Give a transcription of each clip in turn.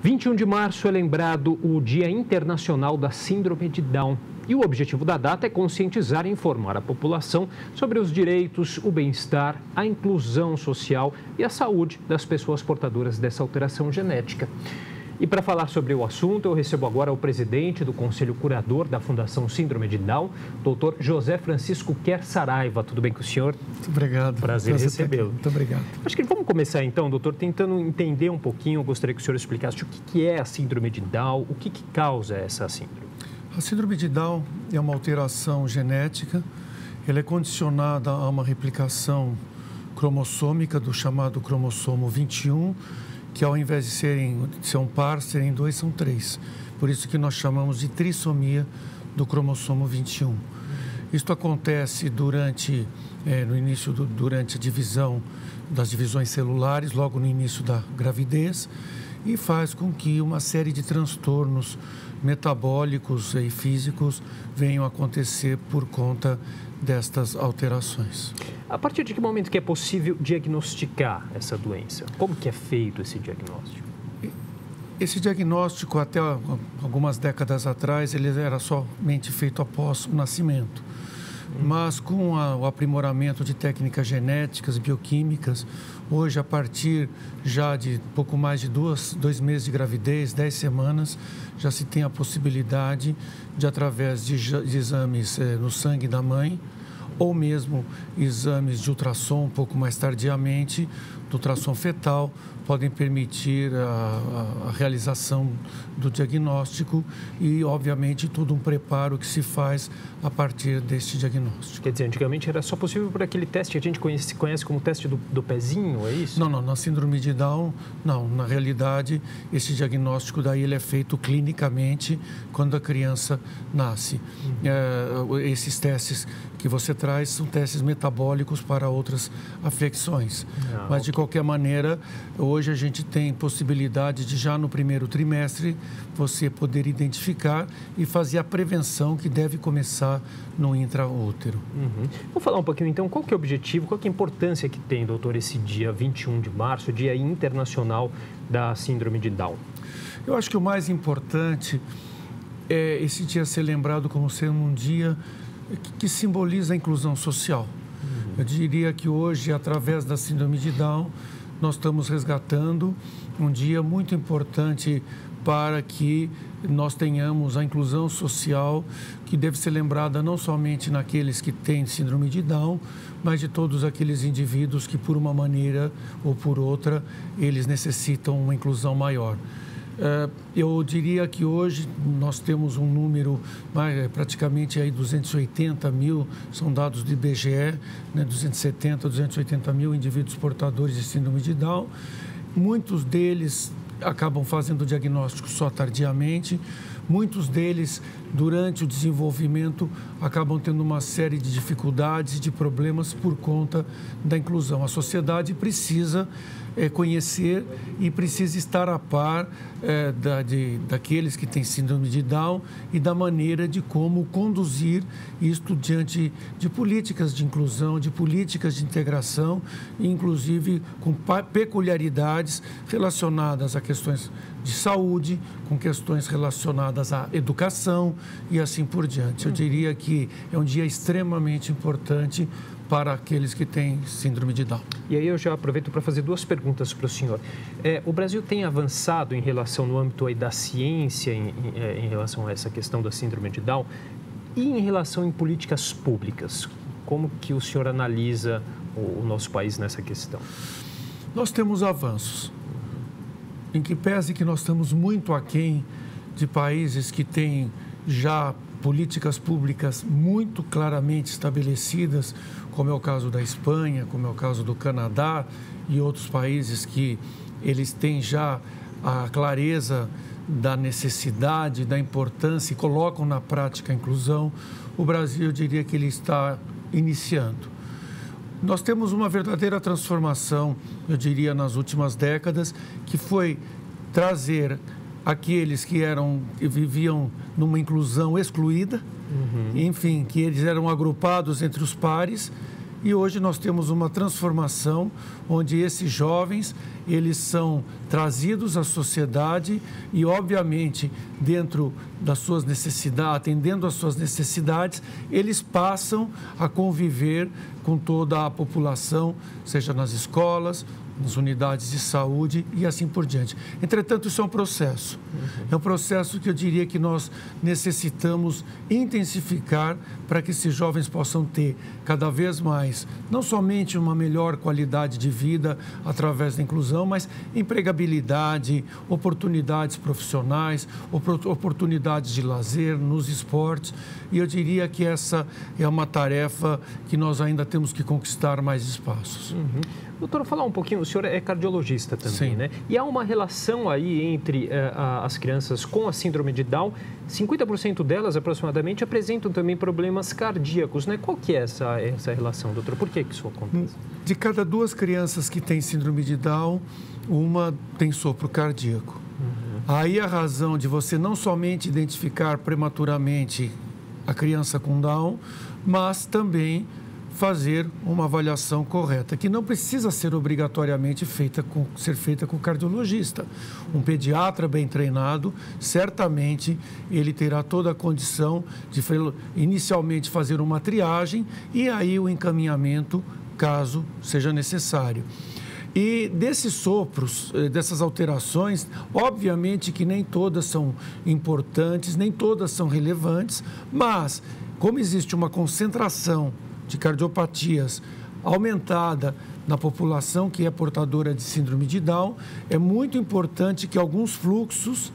21 de março é lembrado o Dia Internacional da Síndrome de Down. E o objetivo da data é conscientizar e informar a população sobre os direitos, o bem-estar, a inclusão social e a saúde das pessoas portadoras dessa alteração genética. E para falar sobre o assunto, eu recebo agora o presidente do Conselho Curador da Fundação Síndrome de Down, Dr. José Francisco Quer Saraiva. Tudo bem com o senhor? Muito obrigado. Prazer recebê-lo. Muito obrigado. Acho que vamos começar então, doutor, tentando entender um pouquinho. Eu gostaria que o senhor explicasse o que é a Síndrome de Down, o que causa essa síndrome. A Síndrome de Down é uma alteração genética. Ela é condicionada a uma replicação cromossômica do chamado cromossomo 21, que ao invés de ser um par, serem dois, são três. Por isso que nós chamamos de trissomia do cromossomo 21. Isto acontece durante a divisão das divisões celulares, logo no início da gravidez, e faz com que uma série de transtornos metabólicos e físicos venham a acontecer por conta destas alterações. A partir de que momento que é possível diagnosticar essa doença? Como que é feito esse diagnóstico? Esse diagnóstico, até algumas décadas atrás, ele era somente feito após o nascimento. Mas com o aprimoramento de técnicas genéticas, bioquímicas, hoje, a partir já de pouco mais de 2 meses de gravidez, 10 semanas, já se tem a possibilidade de, através de exames no sangue da mãe, ou mesmo exames de ultrassom um pouco mais tardiamente, do ultrassom fetal, podem permitir a realização do diagnóstico e, obviamente, todo um preparo que se faz a partir deste diagnóstico. Quer dizer, antigamente era só possível por aquele teste que a gente conhece como teste do pezinho, é isso? Não, na síndrome de Down, não. Na realidade, esse diagnóstico daí ele é feito clinicamente quando a criança nasce. Esses testes que você traz são testes metabólicos para outras afecções. Mas, de qualquer maneira, hoje a gente tem possibilidade de, já no primeiro trimestre, você poder identificar e fazer a prevenção que deve começar no intraútero. Vamos falar um pouquinho, então, qual que é o objetivo, qual que é a importância que tem, doutor, esse dia 21 de março, Dia Internacional da Síndrome de Down? Eu acho que o mais importante é esse dia ser lembrado como sendo um dia que simboliza a inclusão social. Eu diria que hoje, através da Síndrome de Down, nós estamos resgatando um dia muito importante para que nós tenhamos a inclusão social, que deve ser lembrada não somente naqueles que têm síndrome de Down, mas de todos aqueles indivíduos que, por uma maneira ou por outra, eles necessitam uma inclusão maior. Eu diria que hoje nós temos um número, praticamente aí 280 mil, são dados do IBGE, 280 mil indivíduos portadores de síndrome de Down. Muitos deles acabam fazendo o diagnóstico só tardiamente. Muitos deles, durante o desenvolvimento, acabam tendo uma série de dificuldades e de problemas por conta da inclusão. A sociedade precisa conhecer e precisa estar a par daqueles que têm síndrome de Down e da maneira de como conduzir isto diante de políticas de inclusão, de políticas de integração, inclusive com peculiaridades relacionadas a questões de saúde, com questões relacionadas à educação e assim por diante. Eu diria que é um dia extremamente importante para aqueles que têm síndrome de Down. E aí eu já aproveito para fazer 2 perguntas para o senhor. O Brasil tem avançado em relação, no âmbito aí da ciência, em relação a essa questão da síndrome de Down, e em relação em políticas públicas? Como que o senhor analisa o nosso país nessa questão? Nós temos avanços, em que pese que nós estamos muito aquém de países que têm já políticas públicas muito claramente estabelecidas, como é o caso da Espanha, como é o caso do Canadá e outros países que eles têm já a clareza da necessidade, da importância e colocam na prática a inclusão. O Brasil, eu diria que ele está iniciando. Nós temos uma verdadeira transformação, eu diria, nas últimas décadas, que foi trazer aqueles que viviam numa inclusão excluída, enfim, que eles eram agrupados entre os pares, e hoje nós temos uma transformação onde esses jovens, eles são trazidos à sociedade e, obviamente, dentro das suas necessidades, atendendo às suas necessidades, eles passam a conviver com toda a população, seja nas escolas, nas unidades de saúde e assim por diante. Entretanto, isso é um processo. É um processo que eu diria que nós necessitamos intensificar para que esses jovens possam ter cada vez mais, não somente uma melhor qualidade de vida através da inclusão, mas empregabilidade, oportunidades profissionais, oportunidades de lazer nos esportes. E eu diria que essa é uma tarefa que nós ainda temos que conquistar mais espaços. Doutor, falar um pouquinho, o senhor é cardiologista também, Sim. né? E há uma relação aí entre as crianças com a síndrome de Down, 50% delas aproximadamente apresentam também problemas cardíacos, né? Qual que é essa relação, doutor? Por que isso acontece? De cada 2 crianças que têm síndrome de Down, uma tem sopro cardíaco. Aí a razão de você não somente identificar prematuramente a criança com Down, mas também fazer uma avaliação correta, que não precisa ser obrigatoriamente ser feita com o cardiologista. Um pediatra bem treinado, certamente ele terá toda a condição de inicialmente fazer uma triagem e aí o encaminhamento, caso seja necessário. E desses sopros, dessas alterações, obviamente que nem todas são importantes, nem todas são relevantes, mas como existe uma concentração de cardiopatias aumentada na população que é portadora de síndrome de Down, é muito importante que alguns fluxos,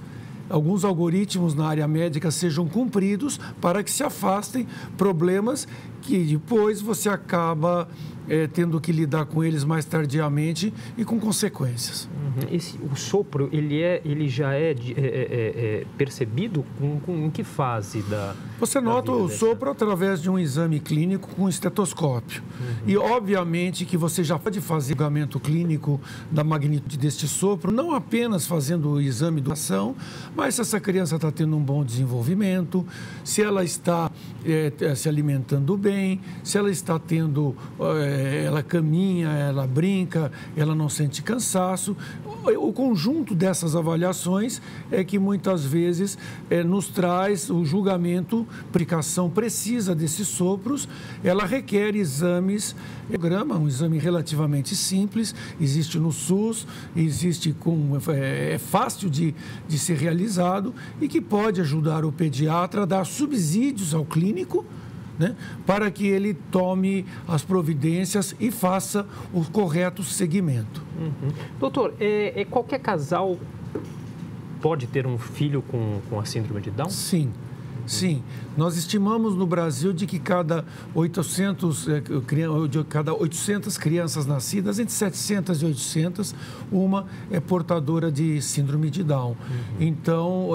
alguns algoritmos na área médica sejam cumpridos para que se afastem problemas que depois você acaba tendo que lidar com eles mais tardiamente e com consequências. O sopro, ele já é percebido em que fase da Você nota o sopro através de um exame clínico com estetoscópio. E, obviamente, que você já pode fazer o julgamento clínico da magnitude deste sopro, não apenas fazendo o exame de ação, mas se essa criança está tendo um bom desenvolvimento, se ela está se alimentando bem, se ela está tendo... ela caminha, ela brinca, ela não sente cansaço. O conjunto dessas avaliações é que muitas vezes nos traz o julgamento, aplicação precisa desses sopros. Ela requer exames, um exame relativamente simples, existe no SUS, é fácil de ser realizado e que pode ajudar o pediatra a dar subsídios ao clínico, né, para que ele tome as providências e faça o correto segmento. Doutor, qualquer casal pode ter um filho com a síndrome de Down? Sim. Sim, nós estimamos no Brasil de que cada 800 crianças nascidas, entre 700 e 800, uma é portadora de síndrome de Down. Então,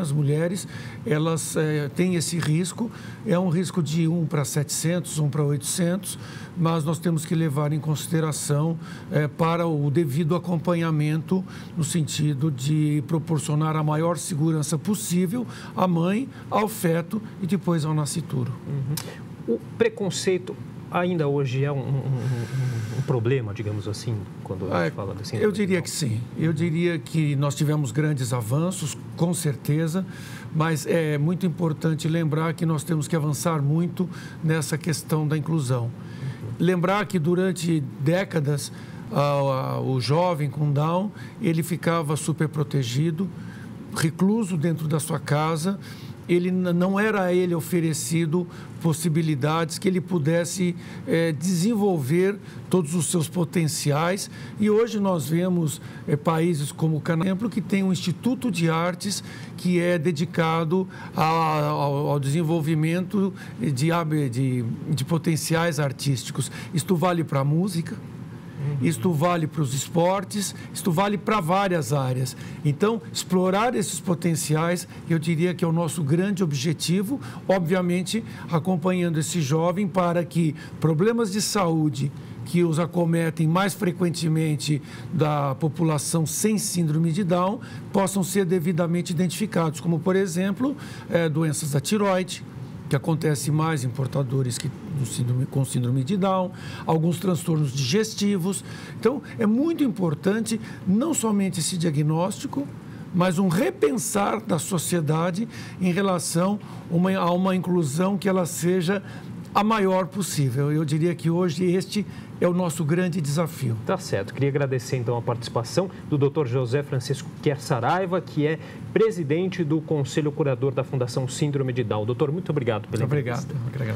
as mulheres, elas têm esse risco, é um risco de 1 para 700, 1 para 800, mas nós temos que levar em consideração para o devido acompanhamento, no sentido de proporcionar a maior segurança possível à mãe, ao feto e depois ao nascituro. O preconceito ainda hoje é um problema, digamos assim, quando a gente fala da síndrome? Eu diria que sim. Eu diria que nós tivemos grandes avanços, com certeza, mas é muito importante lembrar que nós temos que avançar muito nessa questão da inclusão. Lembrar que durante décadas o jovem com Down, ele ficava super protegido, recluso dentro da sua casa. Não era a ele oferecido possibilidades que ele pudesse desenvolver todos os seus potenciais. E hoje nós vemos países como o Canadá, que tem um Instituto de Artes que é dedicado ao desenvolvimento de potenciais artísticos. Isto vale para a música, isto vale para os esportes, isto vale para várias áreas. Então, explorar esses potenciais, eu diria que é o nosso grande objetivo, obviamente acompanhando esse jovem para que problemas de saúde que os acometem mais frequentemente da população sem síndrome de Down possam ser devidamente identificados, como, por exemplo, doenças da tireoide, que acontece mais em portadores com síndrome de Down, alguns transtornos digestivos. Então, é muito importante não somente esse diagnóstico, mas um repensar da sociedade em relação a uma inclusão que ela seja a maior possível. Eu diria que hoje este é o nosso grande desafio. Tá certo. Queria agradecer, então, a participação do Dr. José Francisco Quer Saraiva, que é presidente do Conselho Curador da Fundação Síndrome de Down. Doutor, muito obrigado pela entrevista. Obrigado.